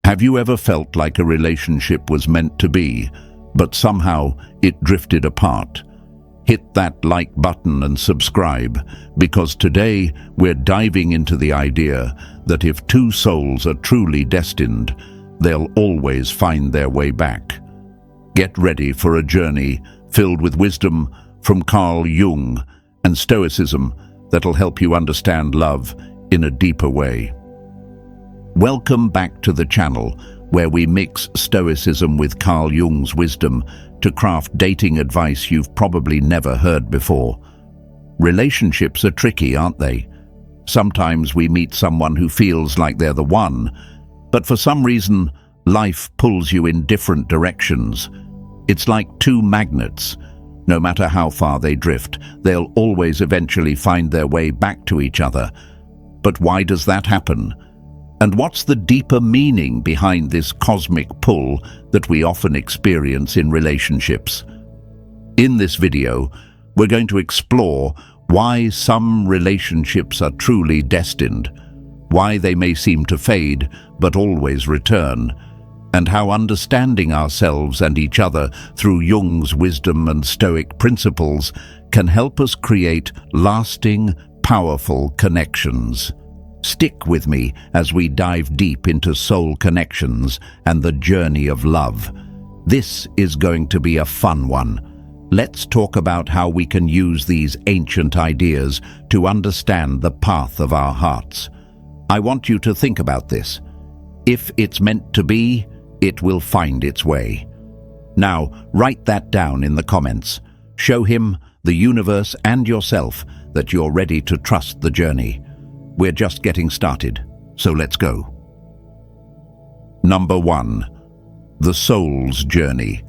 Have you ever felt like a relationship was meant to be, but somehow it drifted apart? Hit that like button and subscribe, because today we're diving into the idea that if two souls are truly destined, they'll always find their way back. Get ready for a journey filled with wisdom from Carl Jung and Stoicism that'll help you understand love in a deeper way. Welcome back to the channel, where we mix Stoicism with Carl Jung's wisdom to craft dating advice you've probably never heard before. Relationships are tricky, aren't they? Sometimes we meet someone who feels like they're the one, but for some reason, life pulls you in different directions. It's like two magnets. No matter how far they drift, they'll always eventually find their way back to each other. But why does that happen? And what's the deeper meaning behind this cosmic pull that we often experience in relationships? In this video, we're going to explore why some relationships are truly destined, why they may seem to fade but always return, and how understanding ourselves and each other through Jung's wisdom and Stoic principles can help us create lasting, powerful connections. Stick with me as we dive deep into soul connections and the journey of love. This is going to be a fun one. Let's talk about how we can use these ancient ideas to understand the path of our hearts. I want you to think about this. If it's meant to be, it will find its way. Now, write that down in the comments. Show him, the universe, and yourself that you're ready to trust the journey. We're just getting started, so let's go. Number 1. The soul's journey.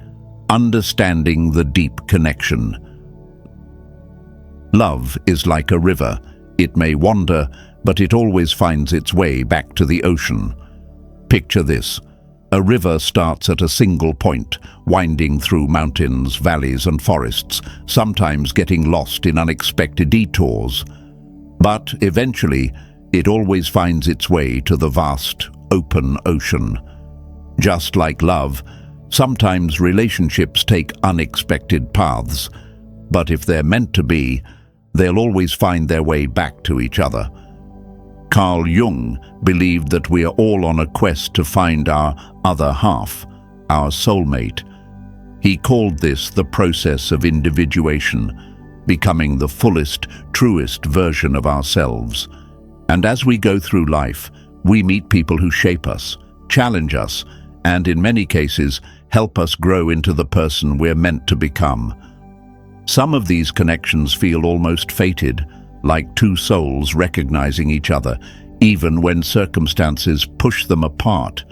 Understanding the deep connection. Love is like a river. It may wander, but it always finds its way back to the ocean. Picture this. A river starts at a single point, winding through mountains, valleys, and forests, sometimes getting lost in unexpected detours. But eventually, it always finds its way to the vast, open ocean. Just like love, sometimes relationships take unexpected paths, but if they're meant to be, they'll always find their way back to each other. Carl Jung believed that we are all on a quest to find our other half, our soulmate. He called this the process of individuation, becoming the fullest, truest version of ourselves. And as we go through life, we meet people who shape us, challenge us, and in many cases, help us grow into the person we're meant to become. Some of these connections feel almost fated, like two souls recognizing each other, even when circumstances push them apart.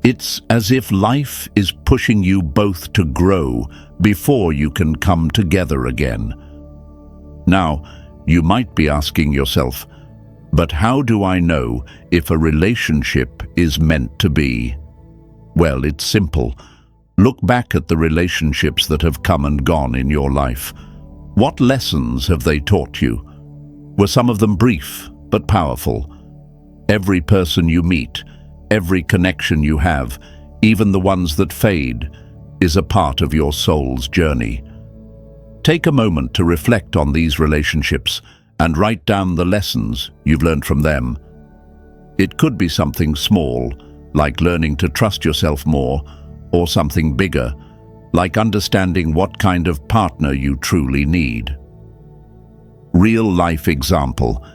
It's as if life is pushing you both to grow before you can come together again. Now, you might be asking yourself, but how do I know if a relationship is meant to be? Well, it's simple. Look back at the relationships that have come and gone in your life. What lessons have they taught you? Were some of them brief but powerful? Every person you meet, every connection you have, even the ones that fade, is a part of your soul's journey. Take a moment to reflect on these relationships and write down the lessons you've learned from them. It could be something small, like learning to trust yourself more, or something bigger, like understanding what kind of partner you truly need. Real-life example.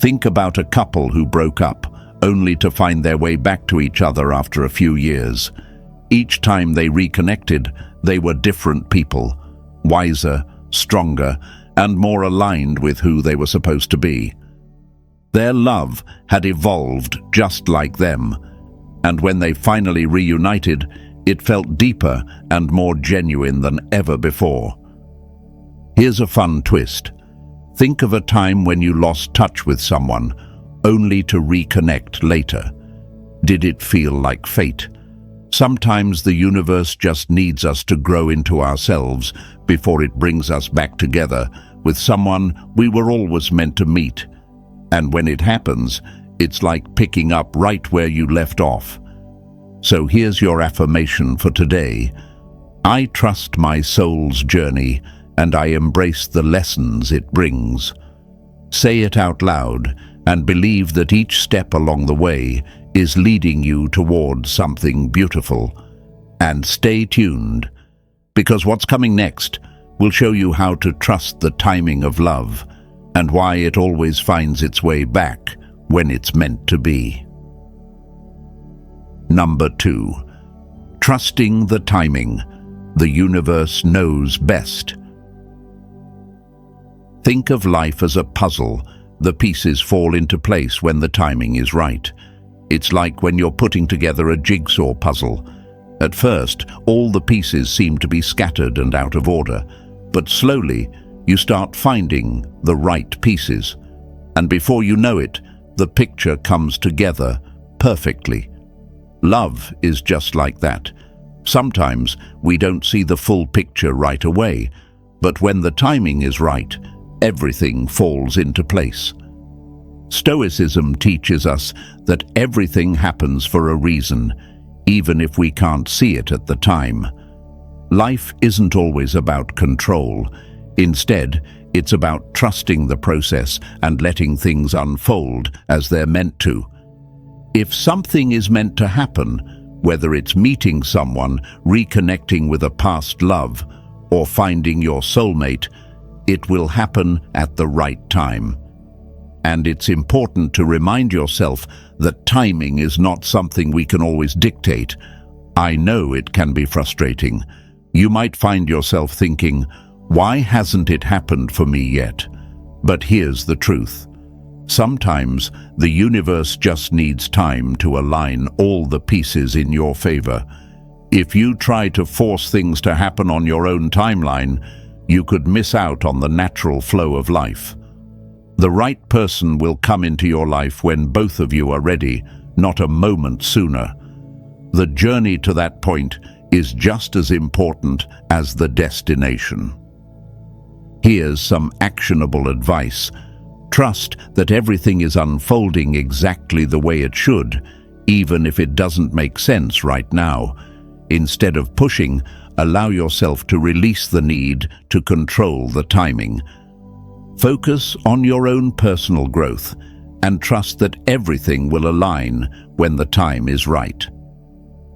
Think about a couple who broke up, only to find their way back to each other after a few years. Each time they reconnected, they were different people, wiser, stronger, and more aligned with who they were supposed to be. Their love had evolved just like them, and when they finally reunited, it felt deeper and more genuine than ever before. Here's a fun twist. Think of a time when you lost touch with someone, only to reconnect later. Did it feel like fate? Sometimes the universe just needs us to grow into ourselves before it brings us back together with someone we were always meant to meet. And when it happens, it's like picking up right where you left off. So here's your affirmation for today. I trust my soul's journey and I embrace the lessons it brings. Say it out loud and believe that each step along the way is leading you towards something beautiful. And stay tuned, because what's coming next will show you how to trust the timing of love and why it always finds its way back when it's meant to be. Number 2. Trusting the timing. The universe knows best. Think of life as a puzzle. The pieces fall into place when the timing is right. It's like when you're putting together a jigsaw puzzle. At first, all the pieces seem to be scattered and out of order, but slowly you start finding the right pieces. And before you know it, the picture comes together perfectly. Love is just like that. Sometimes we don't see the full picture right away, but when the timing is right, everything falls into place. Stoicism teaches us that everything happens for a reason, even if we can't see it at the time. Life isn't always about control. Instead, it's about trusting the process and letting things unfold as they're meant to. If something is meant to happen, whether it's meeting someone, reconnecting with a past love, or finding your soulmate, it will happen at the right time. And it's important to remind yourself that timing is not something we can always dictate. I know it can be frustrating. You might find yourself thinking, why hasn't it happened for me yet? But here's the truth. Sometimes the universe just needs time to align all the pieces in your favor. If you try to force things to happen on your own timeline, you could miss out on the natural flow of life. The right person will come into your life when both of you are ready, not a moment sooner. The journey to that point is just as important as the destination. Here's some actionable advice. Trust that everything is unfolding exactly the way it should, even if it doesn't make sense right now. Instead of pushing, allow yourself to release the need to control the timing. Focus on your own personal growth and trust that everything will align when the time is right.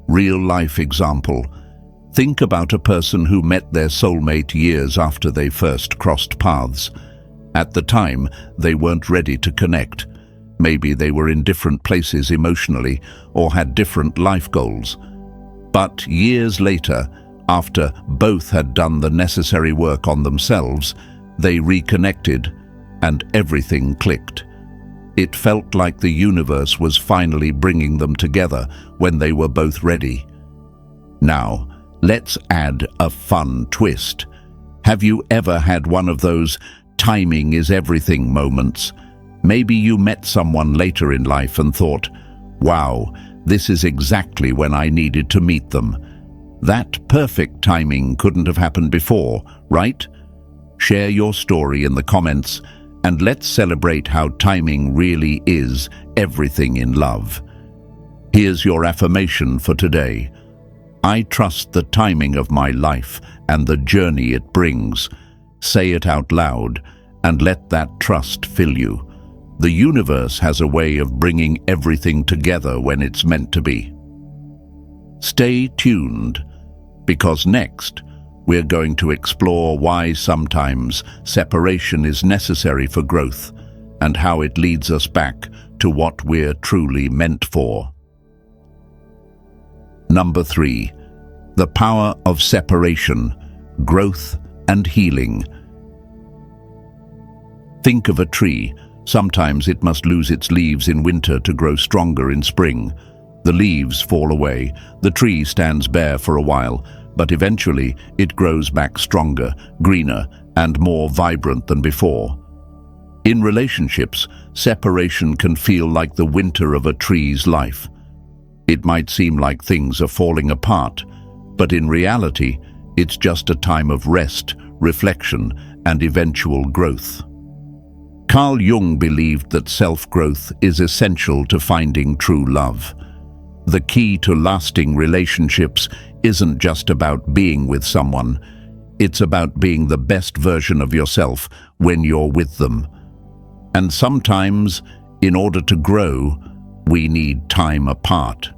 Real-life example. Think about a person who met their soulmate years after they first crossed paths. At the time, they weren't ready to connect. Maybe they were in different places emotionally or had different life goals. But years later, after both had done the necessary work on themselves, they reconnected and everything clicked. It felt like the universe was finally bringing them together when they were both ready. Now, let's add a fun twist. Have you ever had one of those timing is everything moments? Maybe you met someone later in life and thought, wow, this is exactly when I needed to meet them. That perfect timing couldn't have happened before, right? Share your story in the comments and let's celebrate how timing really is everything in love. Here's your affirmation for today. I trust the timing of my life and the journey it brings. Say it out loud and let that trust fill you. The universe has a way of bringing everything together when it's meant to be. Stay tuned, because next we're going to explore why sometimes separation is necessary for growth and how it leads us back to what we're truly meant for. Number 3. The power of separation, growth and healing. Think of a tree. Sometimes it must lose its leaves in winter to grow stronger in spring. The leaves fall away, the tree stands bare for a while, but eventually it grows back stronger, greener, and more vibrant than before. In relationships, separation can feel like the winter of a tree's life. It might seem like things are falling apart, but in reality, it's just a time of rest, reflection, and eventual growth. Carl Jung believed that self-growth is essential to finding true love. The key to lasting relationships isn't just about being with someone. It's about being the best version of yourself when you're with them. And sometimes, in order to grow, we need time apart.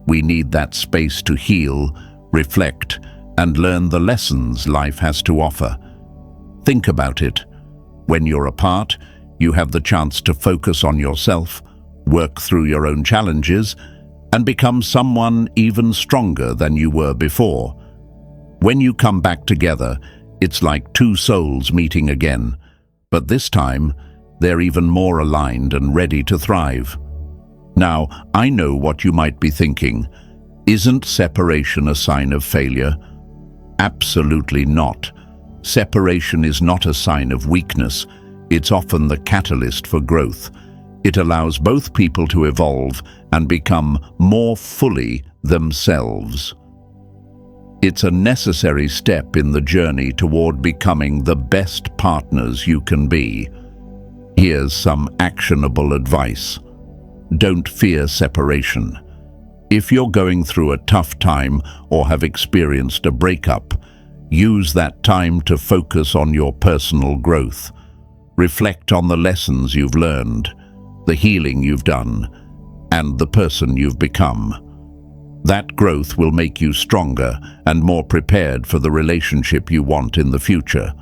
We need that space to heal, reflect, and learn the lessons life has to offer. Think about it. When you're apart, you have the chance to focus on yourself, work through your own challenges, and become someone even stronger than you were before. When you come back together, it's like two souls meeting again, but this time, they're even more aligned and ready to thrive. Now, I know what you might be thinking. Isn't separation a sign of failure? Absolutely not. Separation is not a sign of weakness. It's often the catalyst for growth. It allows both people to evolve and become more fully themselves. It's a necessary step in the journey toward becoming the best partners you can be. Here's some actionable advice. Don't fear separation. If you're going through a tough time or have experienced a breakup, use that time to focus on your personal growth. Reflect on the lessons you've learned, the healing you've done, and the person you've become. That growth will make you stronger and more prepared for the relationship you want in the future.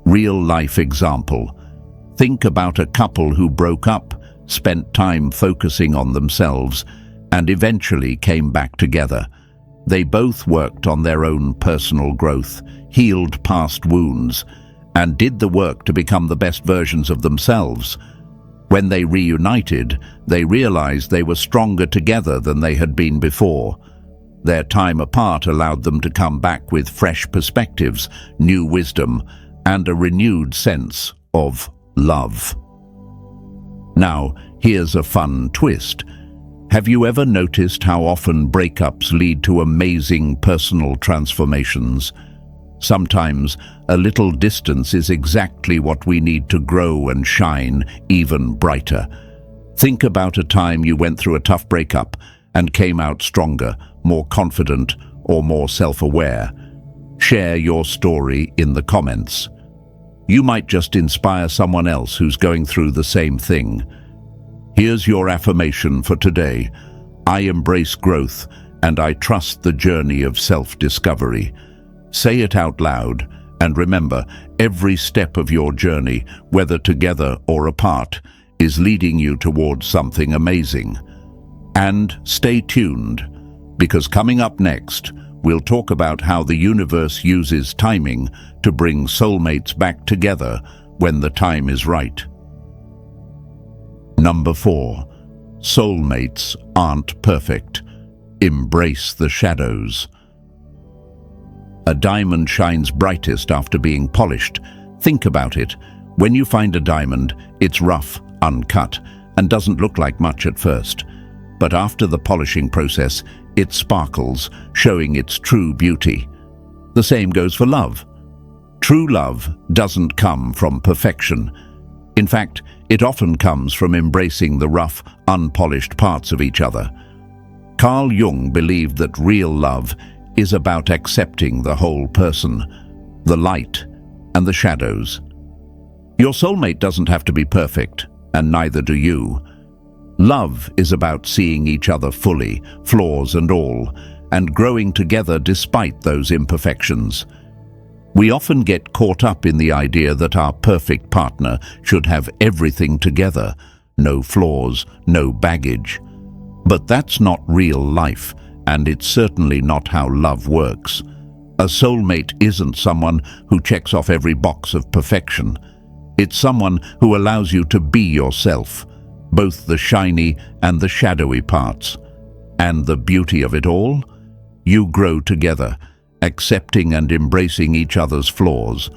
Real-life example. Think about a couple who broke up, spent time focusing on themselves, and eventually came back together. They both worked on their own personal growth, healed past wounds, and did the work to become the best versions of themselves. When they reunited, they realized they were stronger together than they had been before. Their time apart allowed them to come back with fresh perspectives, new wisdom, and a renewed sense of love. Now, here's a fun twist. Have you ever noticed how often breakups lead to amazing personal transformations? Sometimes a little distance is exactly what we need to grow and shine even brighter. Think about a time you went through a tough breakup and came out stronger, more confident, or more self-aware. Share your story in the comments. You might just inspire someone else who's going through the same thing. Here's your affirmation for today. I embrace growth and I trust the journey of self-discovery. Say it out loud, and remember, every step of your journey, whether together or apart, is leading you towards something amazing. And stay tuned, because coming up next, we'll talk about how the universe uses timing to bring soulmates back together when the time is right. Number 4. Soulmates aren't perfect. Embrace the shadows. A diamond shines brightest after being polished. Think about it. When you find a diamond, it's rough, uncut, and doesn't look like much at first. But after the polishing process, it sparkles, showing its true beauty. The same goes for love. True love doesn't come from perfection. In fact, it often comes from embracing the rough, unpolished parts of each other. Carl Jung believed that real love is about accepting the whole person, the light and the shadows. Your soulmate doesn't have to be perfect, and neither do you. Love is about seeing each other fully, flaws and all, and growing together despite those imperfections. We often get caught up in the idea that our perfect partner should have everything together, no flaws, no baggage. But that's not real life, and it's certainly not how love works. A soulmate isn't someone who checks off every box of perfection. It's someone who allows you to be yourself, both the shiny and the shadowy parts. And the beauty of it all? You grow together, accepting and embracing each other's flaws,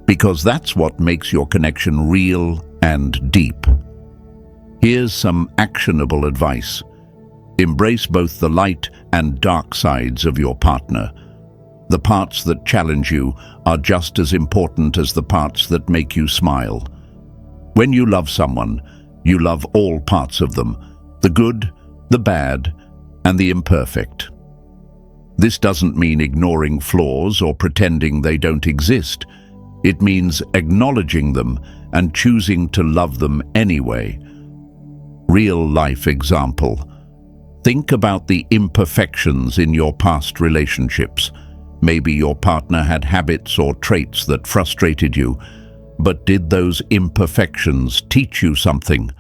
because that's what makes your connection real and deep. Here's some actionable advice. Embrace both the light and dark sides of your partner. The parts that challenge you are just as important as the parts that make you smile. When you love someone, you love all parts of them, the good, the bad, and the imperfect. This doesn't mean ignoring flaws or pretending they don't exist. It means acknowledging them and choosing to love them anyway. Real-life example. Think about the imperfections in your past relationships. Maybe your partner had habits or traits that frustrated you, but did those imperfections teach you something?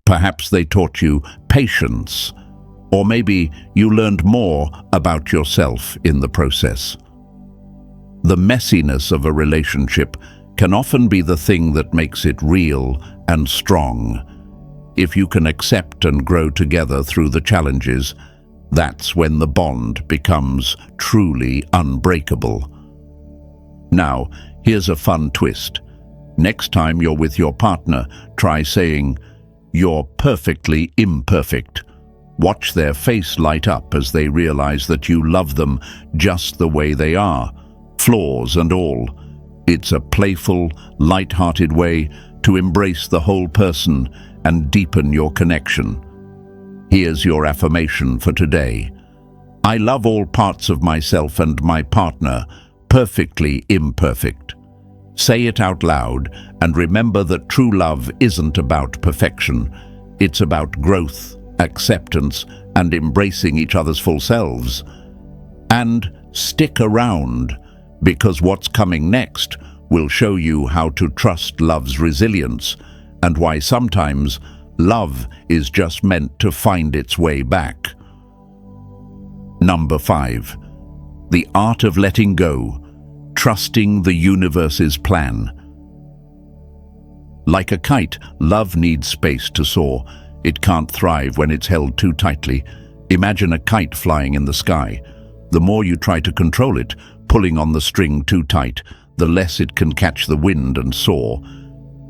Perhaps they taught you patience, or maybe you learned more about yourself in the process. The messiness of a relationship can often be the thing that makes it real and strong. If you can accept and grow together through the challenges, that's when the bond becomes truly unbreakable. Now, here's a fun twist. Next time you're with your partner, try saying, "You're perfectly imperfect." Watch their face light up as they realize that you love them just the way they are, flaws and all. It's a playful, light-hearted way to embrace the whole person and deepen your connection. Here's your affirmation for today. I love all parts of myself and my partner, perfectly imperfect. Say it out loud and remember that true love isn't about perfection. It's about growth, acceptance, and embracing each other's full selves. And stick around, because what's coming next will show you how to trust love's resilience and why sometimes love is just meant to find its way back. Number 5. The art of letting go, trusting the universe's plan. Like a kite, love needs space to soar. It can't thrive when it's held too tightly. Imagine a kite flying in the sky. The more you try to control it, pulling on the string too tight, the less it can catch the wind and soar.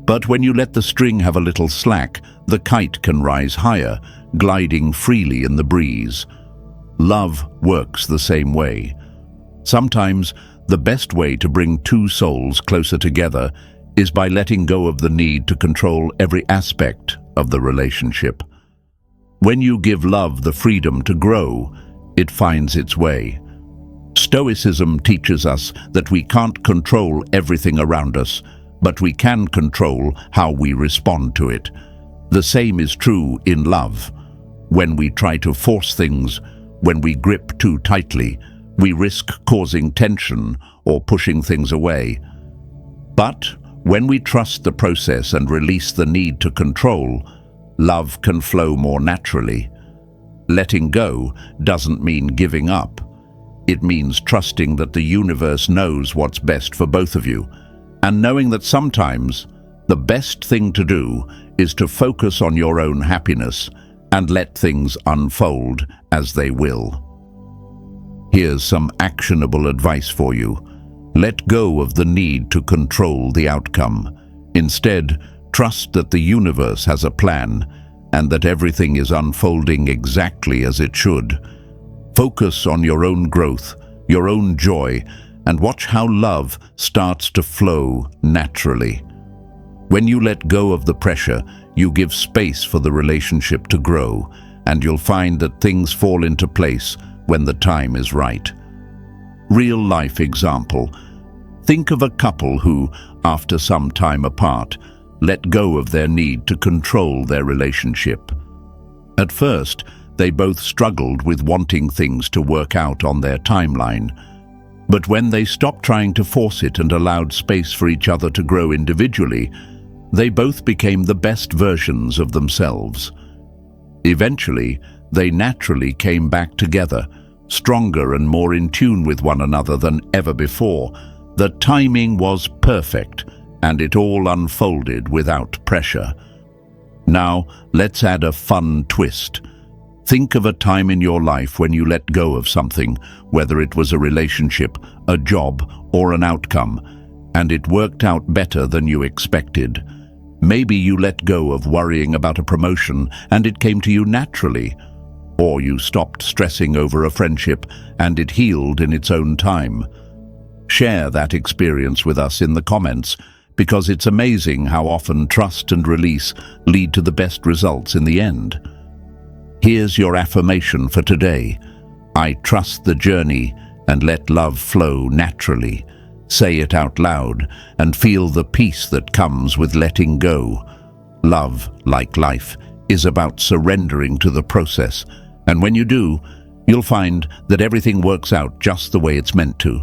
But when you let the string have a little slack, the kite can rise higher, gliding freely in the breeze. Love works the same way. Sometimes, the best way to bring two souls closer together is by letting go of the need to control every aspect of the relationship. When you give love the freedom to grow, it finds its way. Stoicism teaches us that we can't control everything around us, but we can control how we respond to it. The same is true in love. When we try to force things, when we grip too tightly, we risk causing tension or pushing things away. But when we trust the process and release the need to control, love can flow more naturally. Letting go doesn't mean giving up. It means trusting that the universe knows what's best for both of you, and knowing that sometimes the best thing to do is to focus on your own happiness and let things unfold as they will. Here's some actionable advice for you. Let go of the need to control the outcome. Instead, trust that the universe has a plan and that everything is unfolding exactly as it should. Focus on your own growth, your own joy, and watch how love starts to flow naturally. When you let go of the pressure, you give space for the relationship to grow, and you'll find that things fall into place when the time is right. Real-life example. Think of a couple who, after some time apart, let go of their need to control their relationship. At first, they both struggled with wanting things to work out on their timeline. But when they stopped trying to force it and allowed space for each other to grow individually, they both became the best versions of themselves. Eventually, they naturally came back together, stronger and more in tune with one another than ever before. The timing was perfect, and it all unfolded without pressure. Now, let's add a fun twist. Think of a time in your life when you let go of something, whether it was a relationship, a job, or an outcome, and it worked out better than you expected. Maybe you let go of worrying about a promotion and it came to you naturally, or you stopped stressing over a friendship and it healed in its own time. Share that experience with us in the comments, because it's amazing how often trust and release lead to the best results in the end. Here's your affirmation for today. I trust the journey and let love flow naturally. Say it out loud and feel the peace that comes with letting go. Love, like life, is about surrendering to the process, and when you do, you'll find that everything works out just the way it's meant to.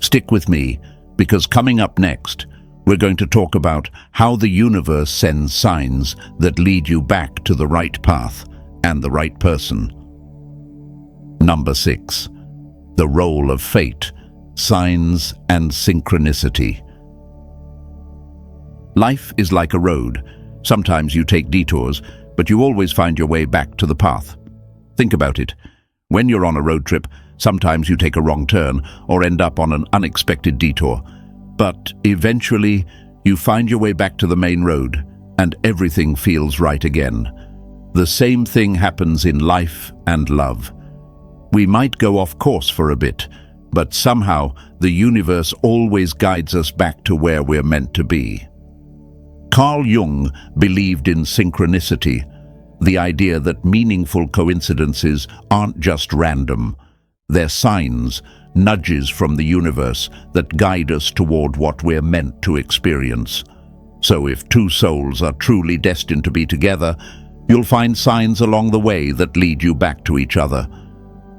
Stick with me, because coming up next, we're going to talk about how the universe sends signs that lead you back to the right path and the right person. Number 6. The role of fate, signs and synchronicity. Life is like a road. Sometimes you take detours, but you always find your way back to the path. Think about it. When you're on a road trip, sometimes you take a wrong turn or end up on an unexpected detour. But eventually, you find your way back to the main road, and everything feels right again. The same thing happens in life and love. We might go off course for a bit, but somehow the universe always guides us back to where we're meant to be. Carl Jung believed in synchronicity, the idea that meaningful coincidences aren't just random. They're signs, nudges from the universe that guide us toward what we're meant to experience. So if two souls are truly destined to be together, you'll find signs along the way that lead you back to each other.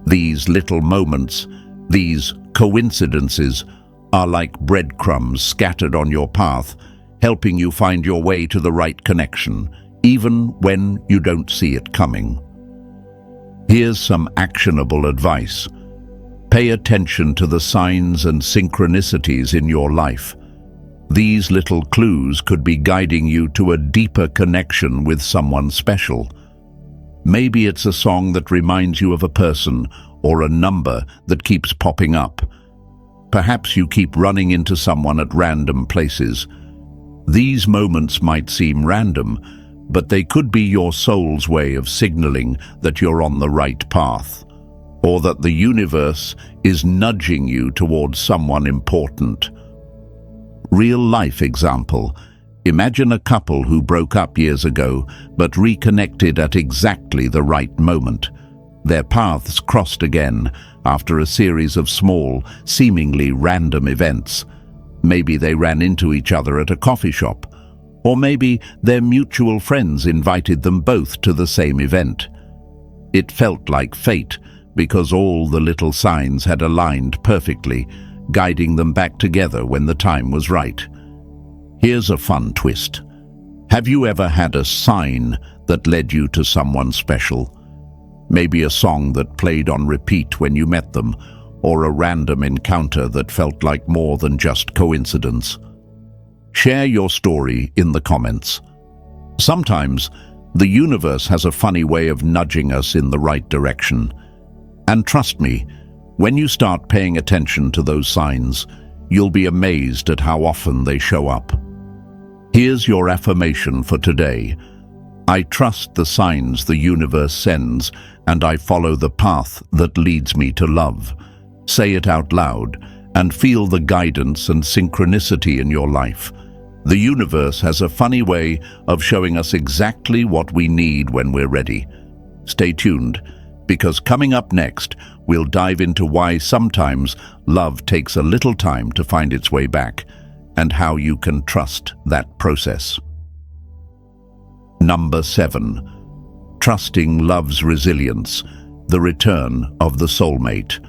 These little moments, these coincidences, are like breadcrumbs scattered on your path, helping you find your way to the right connection, even when you don't see it coming. Here's some actionable advice. Pay attention to the signs and synchronicities in your life. These little clues could be guiding you to a deeper connection with someone special. Maybe it's a song that reminds you of a person or a number that keeps popping up. Perhaps you keep running into someone at random places. These moments might seem random, but they could be your soul's way of signaling that you're on the right path, or that the universe is nudging you towards someone important. Real-life example. Imagine a couple who broke up years ago but reconnected at exactly the right moment. Their paths crossed again after a series of small, seemingly random events. Maybe they ran into each other at a coffee shop, or maybe their mutual friends invited them both to the same event. It felt like fate, because all the little signs had aligned perfectly, guiding them back together when the time was right. Here's a fun twist. Have you ever had a sign that led you to someone special? Maybe a song that played on repeat when you met them, or a random encounter that felt like more than just coincidence. Share your story in the comments. Sometimes, the universe has a funny way of nudging us in the right direction. And trust me, when you start paying attention to those signs, you'll be amazed at how often they show up. Here's your affirmation for today. I trust the signs the universe sends, and I follow the path that leads me to love. Say it out loud, and feel the guidance and synchronicity in your life. The universe has a funny way of showing us exactly what we need when we're ready. Stay tuned, because coming up next, we'll dive into why sometimes love takes a little time to find its way back, and how you can trust that process. Number 7. Trusting love's resilience, the return of the soulmate.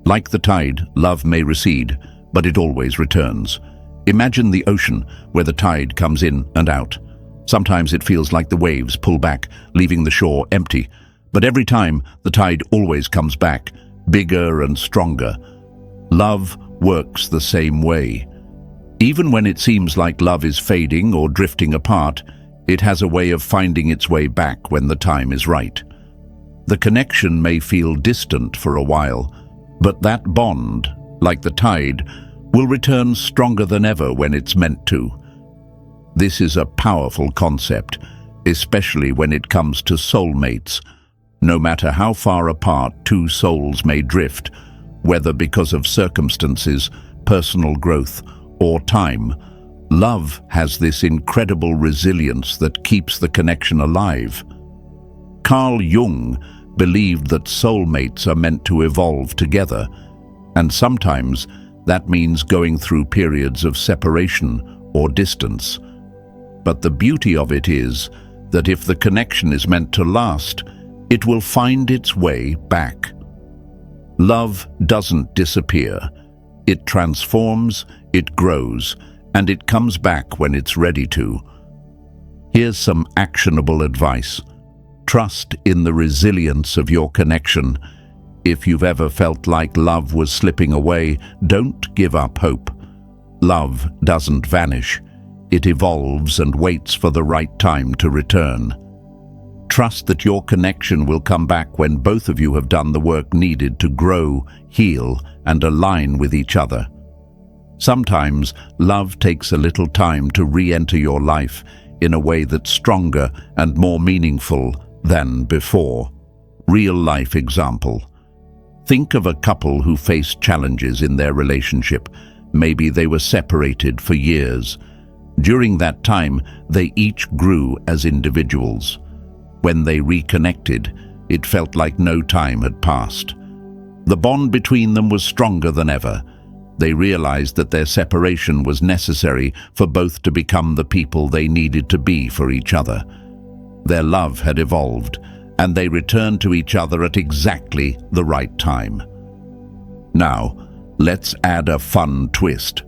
Like the tide, love may recede, but it always returns. Imagine the ocean, where the tide comes in and out. Sometimes it feels like the waves pull back, leaving the shore empty. But every time, the tide always comes back, bigger and stronger. Love works the same way. Even when it seems like love is fading or drifting apart, it has a way of finding its way back when the time is right. The connection may feel distant for a while, but that bond, like the tide, will return stronger than ever when it's meant to. This is a powerful concept, especially when it comes to soulmates. No matter how far apart two souls may drift, whether because of circumstances, personal growth, or time, love has this incredible resilience that keeps the connection alive. Carl Jung believed that soulmates are meant to evolve together, and sometimes that means going through periods of separation or distance. But the beauty of it is that if the connection is meant to last, it will find its way back. Love doesn't disappear. It transforms, it grows, and it comes back when it's ready to. Here's some actionable advice. Trust in the resilience of your connection. If you've ever felt like love was slipping away, don't give up hope. Love doesn't vanish. It evolves and waits for the right time to return. Trust that your connection will come back when both of you have done the work needed to grow, heal, and align with each other. Sometimes love takes a little time to re-enter your life in a way that's stronger and more meaningful than before. Real-life example. Think of a couple who faced challenges in their relationship. Maybe they were separated for years. During that time, they each grew as individuals. When they reconnected, it felt like no time had passed. The bond between them was stronger than ever. They realized that their separation was necessary for both to become the people they needed to be for each other. Their love had evolved, and they returned to each other at exactly the right time. Now, let's add a fun twist.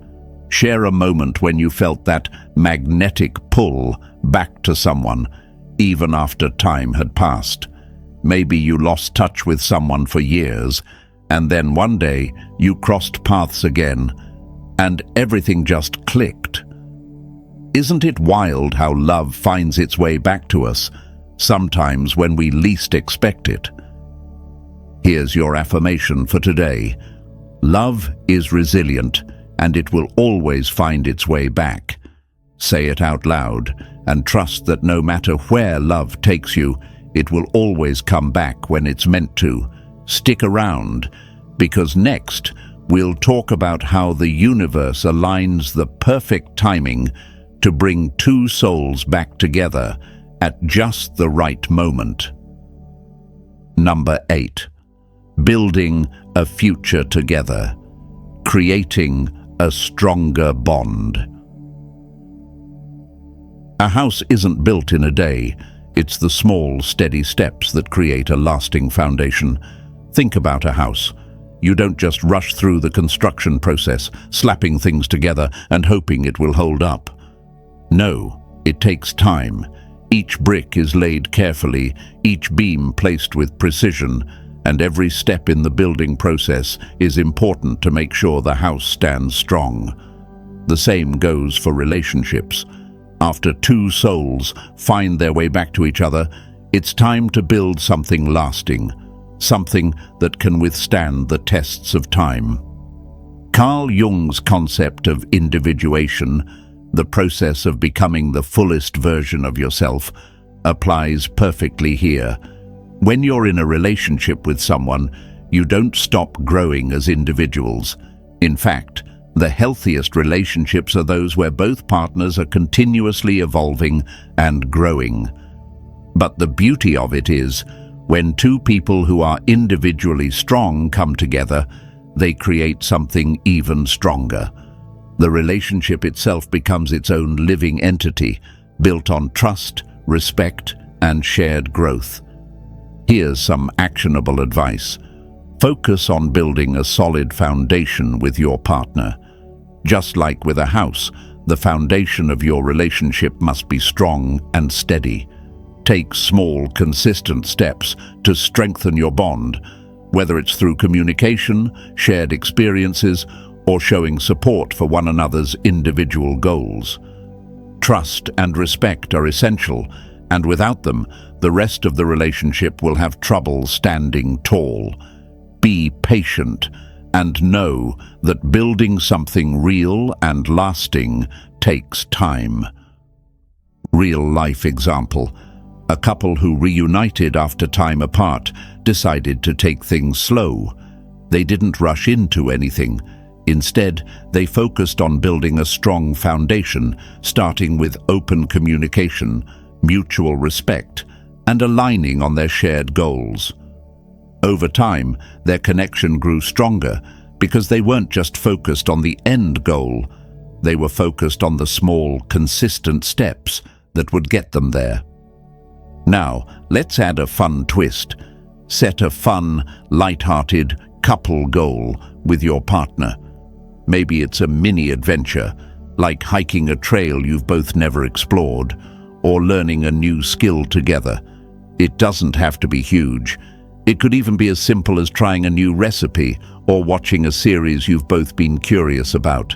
Share a moment when you felt that magnetic pull back to someone, even after time had passed. Maybe you lost touch with someone for years, and then one day you crossed paths again, and everything just clicked. Isn't it wild how love finds its way back to us, sometimes when we least expect it? Here's your affirmation for today. Love is resilient, and it will always find its way back. Say it out loud, and trust that no matter where love takes you, it will always come back when it's meant to. Stick around, because next we'll talk about how the universe aligns the perfect timing to bring two souls back together at just the right moment. Number 8. Building a future together. Creating a stronger bond. A house isn't built in a day. It's the small, steady steps that create a lasting foundation. Think about a house. You don't just rush through the construction process, slapping things together and hoping it will hold up. No, it takes time. Each brick is laid carefully, each beam placed with precision, and every step in the building process is important to make sure the house stands strong. The same goes for relationships. After two souls find their way back to each other, it's time to build something lasting, something that can withstand the tests of time. Carl Jung's concept of individuation, the process of becoming the fullest version of yourself, applies perfectly here. When you're in a relationship with someone, you don't stop growing as individuals. In fact, the healthiest relationships are those where both partners are continuously evolving and growing. But the beauty of it is, when two people who are individually strong come together, they create something even stronger. The relationship itself becomes its own living entity, built on trust, respect, and shared growth. Here's some actionable advice. Focus on building a solid foundation with your partner. Just like with a house, the foundation of your relationship must be strong and steady. Take small, consistent steps to strengthen your bond, whether it's through communication, shared experiences, or showing support for one another's individual goals. Trust and respect are essential, and without them, the rest of the relationship will have trouble standing tall. Be patient and know that building something real and lasting takes time. Real-life example. A couple who reunited after time apart decided to take things slow. They didn't rush into anything. Instead, they focused on building a strong foundation, starting with open communication, mutual respect, and aligning on their shared goals. Over time, their connection grew stronger because they weren't just focused on the end goal, they were focused on the small, consistent steps that would get them there. Now, let's add a fun twist. Set a fun, light-hearted couple goal with your partner. Maybe it's a mini adventure, like hiking a trail you've both never explored, or learning a new skill together. It doesn't have to be huge. It could even be as simple as trying a new recipe or watching a series you've both been curious about.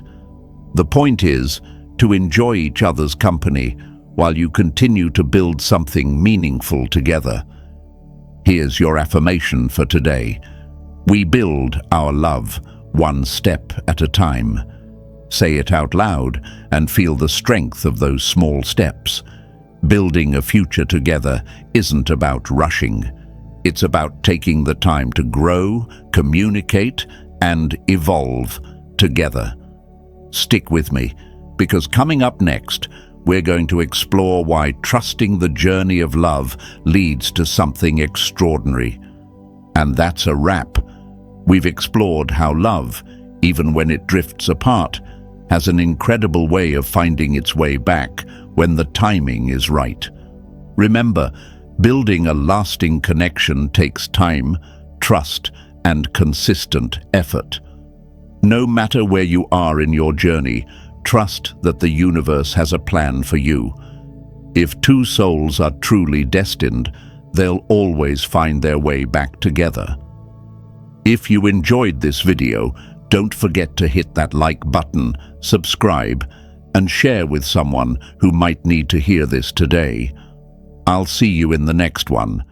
The point is to enjoy each other's company while you continue to build something meaningful together. Here's your affirmation for today. We build our love one step at a time. Say it out loud and feel the strength of those small steps. Building a future together isn't about rushing. It's about taking the time to grow, communicate, and evolve together. Stick with me, because coming up next, we're going to explore why trusting the journey of love leads to something extraordinary. And that's a wrap. We've explored how love, even when it drifts apart, has an incredible way of finding its way back when the timing is right. Remember, building a lasting connection takes time, trust, and consistent effort. No matter where you are in your journey, trust that the universe has a plan for you. If two souls are truly destined, they'll always find their way back together. If you enjoyed this video, don't forget to hit that like button, subscribe, and share with someone who might need to hear this today. I'll see you in the next one.